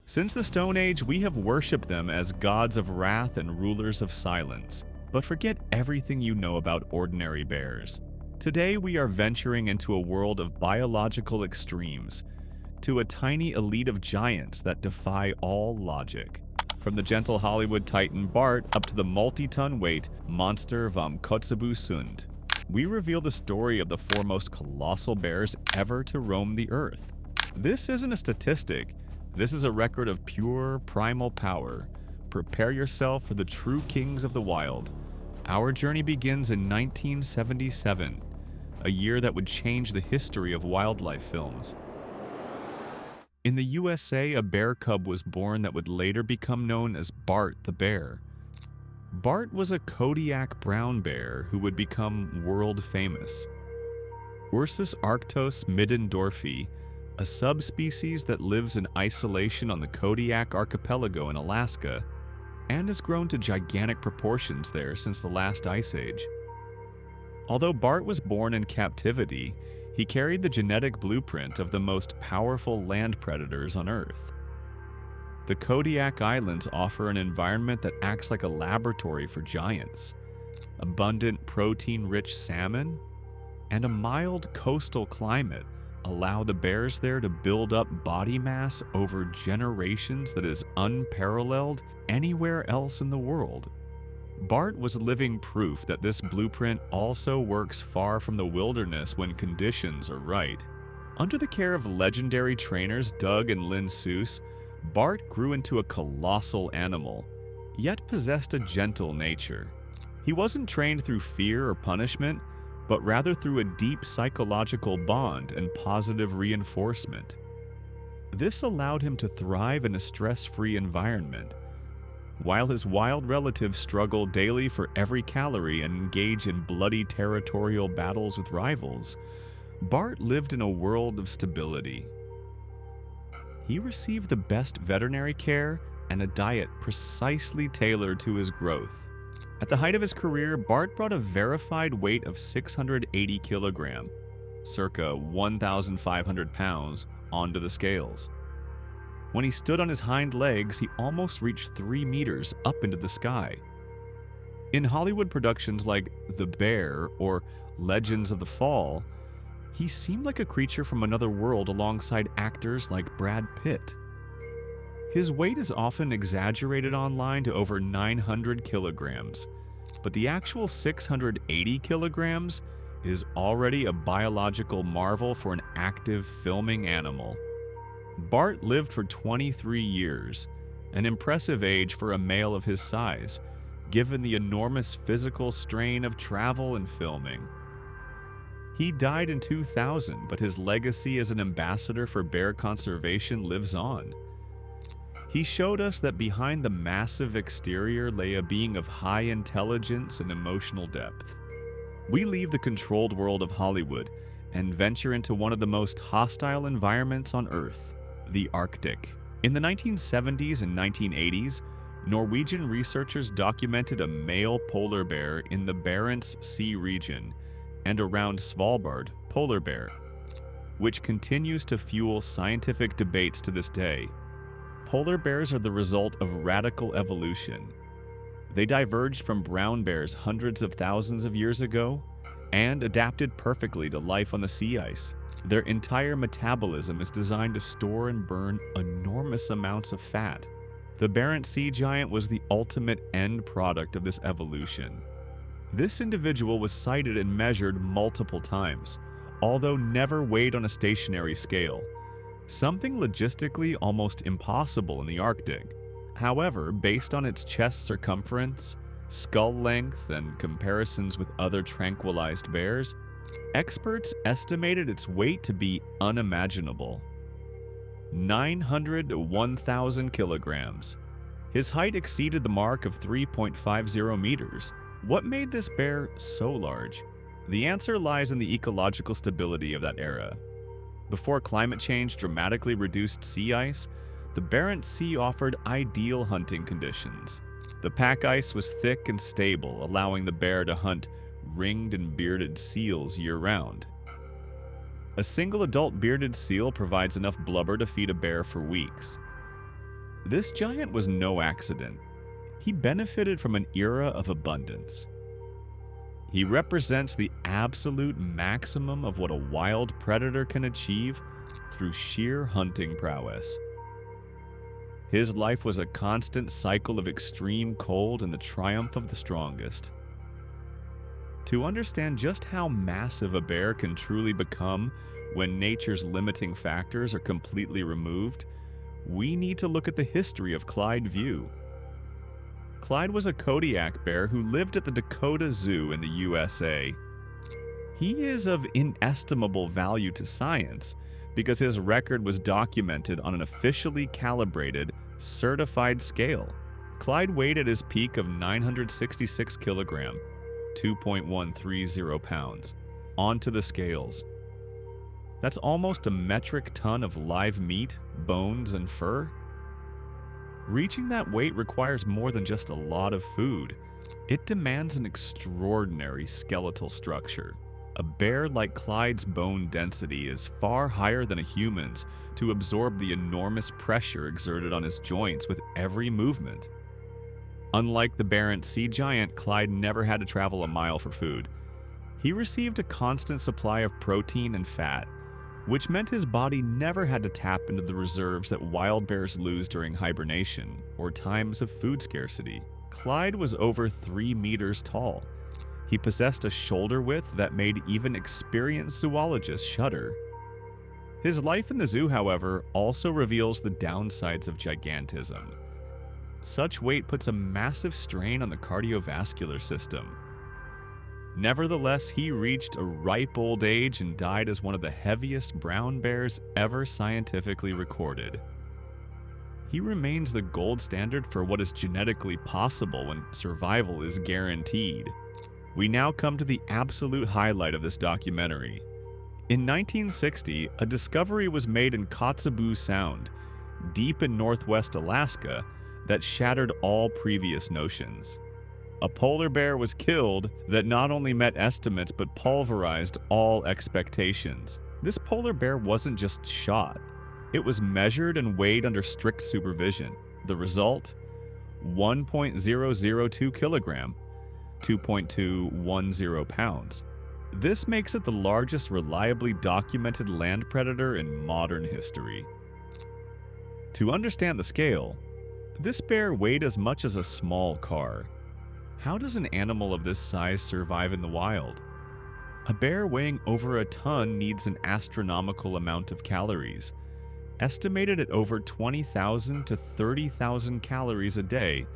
Since the Stone Age, we have worshipped them as gods of wrath and rulers of silence. But forget everything you know about ordinary bears. Today, we are venturing into a world of biological extremes, to a tiny elite of giants that defy all logic. From the gentle Hollywood titan Bart up to the multi-ton weight Monster of Kotzebue Sound, we reveal the story of the foremost colossal bears ever to roam the earth. This isn't a statistic, this is a record of pure primal power. Prepare yourself for the true kings of the wild. Our journey begins in 1977, a year that would change the history of wildlife films. In the USA, a bear cub was born that would later become known as Bart the bear. Bart was a Kodiak brown bear who would become world famous. Ursus arctos middendorfi, a subspecies that lives in isolation on the Kodiak archipelago in Alaska, and has grown to gigantic proportions there since the last ice age. Although Bart was born in captivity, he carried the genetic blueprint of the most powerful land predators on Earth. The Kodiak Islands offer an environment that acts like a laboratory for giants. Abundant protein-rich salmon and a mild coastal climate allow the bears there to build up body mass over generations that is unparalleled anywhere else in the world. Bart was living proof that this blueprint also works far from the wilderness when conditions are right. Under the care of legendary trainers Doug and Lynn Seuss, Bart grew into a colossal animal, yet possessed a gentle nature. He wasn't trained through fear or punishment, but rather through a deep psychological bond and positive reinforcement. This allowed him to thrive in a stress-free environment. While his wild relatives struggle daily for every calorie and engage in bloody territorial battles with rivals, Bart lived in a world of stability. He received the best veterinary care and a diet precisely tailored to his growth. At the height of his career, Bart brought a verified weight of 680 kilograms, circa 1,500 pounds, onto the scales. When he stood on his hind legs, he almost reached 3 meters up into the sky. In Hollywood productions like The Bear or Legends of the Fall, he seemed like a creature from another world alongside actors like Brad Pitt. His weight is often exaggerated online to over 900 kilograms, but the actual 680 kilograms is already a biological marvel for an active filming animal. Bart lived for 23 years, an impressive age for a male of his size, given the enormous physical strain of travel and filming. He died in 2000, but his legacy as an ambassador for bear conservation lives on. He showed us that behind the massive exterior lay a being of high intelligence and emotional depth. We leave the controlled world of Hollywood and venture into one of the most hostile environments on Earth, the Arctic. In the 1970s and 1980s, Norwegian researchers documented a male polar bear in the Barents Sea region and around Svalbard polar bear, which continues to fuel scientific debates to this day. Polar bears are the result of radical evolution. They diverged from brown bears hundreds of thousands of years ago and adapted perfectly to life on the sea ice. Their entire metabolism is designed to store and burn enormous amounts of fat. The Barents sea giant was the ultimate end product of this evolution. This individual was sighted and measured multiple times, although never weighed on a stationary scale, something logistically almost impossible in the Arctic. However, based on its chest circumference, skull length, and comparisons with other tranquilized bears, experts estimated its weight to be unimaginable. 900 to 1,000 kilograms. His height exceeded the mark of 3.50 meters. What made this bear so large? The answer lies in the ecological stability of that era. Before climate change dramatically reduced sea ice, the Barents Sea offered ideal hunting conditions. The pack ice was thick and stable, allowing the bear to hunt ringed and bearded seals year-round. A single adult bearded seal provides enough blubber to feed a bear for weeks. This giant was no accident. He benefited from an era of abundance. He represents the absolute maximum of what a wild predator can achieve through sheer hunting prowess. His life was a constant cycle of extreme cold and the triumph of the strongest. To understand just how massive a bear can truly become when nature's limiting factors are completely removed, we need to look at the history of Clyde View. Clyde was a Kodiak bear who lived at the Dakota Zoo in the USA. He is of inestimable value to science because his record was documented on an officially calibrated, certified scale. Clyde weighed at his peak of 966 kilograms, 2.130 pounds, onto the scales. That's almost a metric ton of live meat, bones, and fur. Reaching that weight requires more than just a lot of food. It demands an extraordinary skeletal structure. A bear like Clyde's bone density is far higher than a human's to absorb the enormous pressure exerted on his joints with every movement. Unlike the Barents sea giant, Clyde never had to travel a mile for food. He received a constant supply of protein and fat, which meant his body never had to tap into the reserves that wild bears lose during hibernation or times of food scarcity. Clyde was over 3 meters tall. He possessed a shoulder width that made even experienced zoologists shudder. His life in the zoo, however, also reveals the downsides of gigantism. Such weight puts a massive strain on the cardiovascular system. Nevertheless, he reached a ripe old age and died as one of the heaviest brown bears ever scientifically recorded. He remains the gold standard for what is genetically possible when survival is guaranteed. We now come to the absolute highlight of this documentary. In 1960, a discovery was made in Kotzebue Sound, deep in northwest Alaska, that shattered all previous notions. A polar bear was killed that not only met estimates but pulverized all expectations. This polar bear wasn't just shot. It was measured and weighed under strict supervision. The result? 1.002 kilogram, 2.210 pounds. This makes it the largest reliably documented land predator in modern history. To understand the scale, this bear weighed as much as a small car. How does an animal of this size survive in the wild? A bear weighing over a ton needs an astronomical amount of calories, estimated at over 20,000 to 30,000 calories a day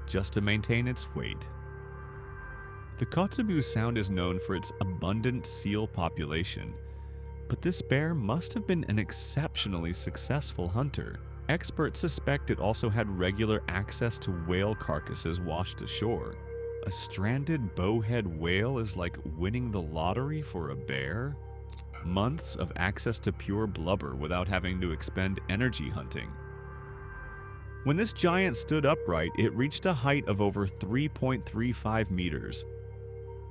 just to maintain its weight. The Kotzebue Sound is known for its abundant seal population, but this bear must have been an exceptionally successful hunter. Experts suspect it also had regular access to whale carcasses washed ashore. A stranded bowhead whale is like winning the lottery for a bear. Months of access to pure blubber without having to expend energy hunting. When this giant stood upright, it reached a height of over 3.35 meters.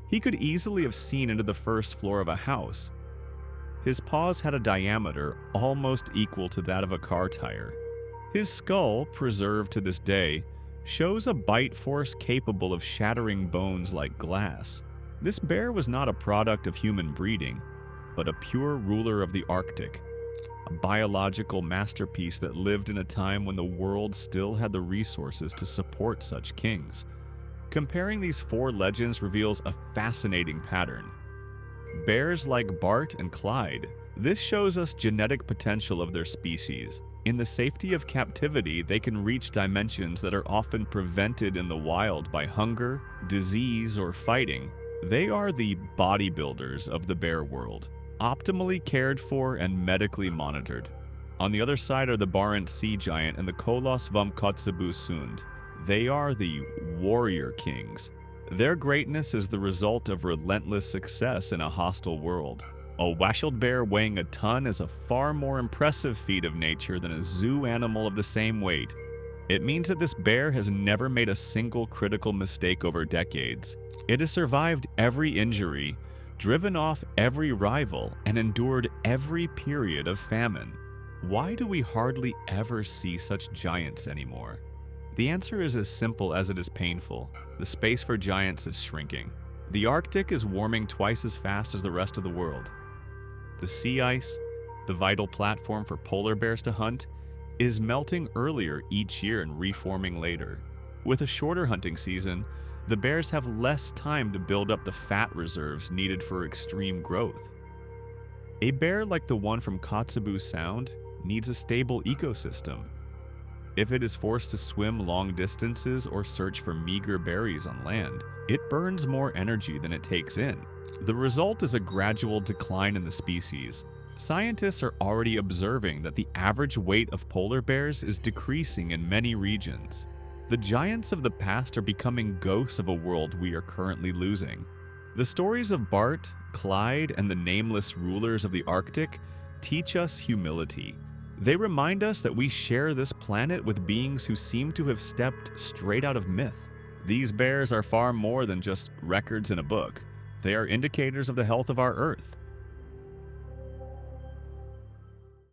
He could easily have seen into the first floor of a house. His paws had a diameter almost equal to that of a car tire. His skull, preserved to this day, shows a bite force capable of shattering bones like glass. This bear was not a product of human breeding, but a pure ruler of the Arctic, a biological masterpiece that lived in a time when the world still had the resources to support such kings. Comparing these four legends reveals a fascinating pattern. Bears like Bart and Clyde. This shows us genetic potential of their species. In the safety of captivity, they can reach dimensions that are often prevented in the wild by hunger, disease, or fighting. They are the bodybuilders of the bear world, optimally cared for and medically monitored. On the other side are the Barents sea giant and the colossal of Kotzebue Sound. They are the warrior kings. Their greatness is the result of relentless success in a hostile world. A washed bear weighing a ton is a far more impressive feat of nature than a zoo animal of the same weight. It means that this bear has never made a single critical mistake over decades. It has survived every injury, driven off every rival, and endured every period of famine. Why do we hardly ever see such giants anymore? The answer is as simple as it is painful. The space for giants is shrinking. The Arctic is warming twice as fast as the rest of the world. The sea ice, the vital platform for polar bears to hunt, is melting earlier each year and reforming later. With a shorter hunting season, the bears have less time to build up the fat reserves needed for extreme growth. A bear like the one from Kotzebue Sound needs a stable ecosystem. If it is forced to swim long distances or search for meager berries on land, it burns more energy than it takes in. The result is a gradual decline in the species. Scientists are already observing that the average weight of polar bears is decreasing in many regions. The giants of the past are becoming ghosts of a world we are currently losing. The stories of Bart, Clyde, and the nameless rulers of the Arctic teach us humility. They remind us that we share this planet with beings who seem to have stepped straight out of myth. These bears are far more than just records in a book. They are indicators of the health of our Earth.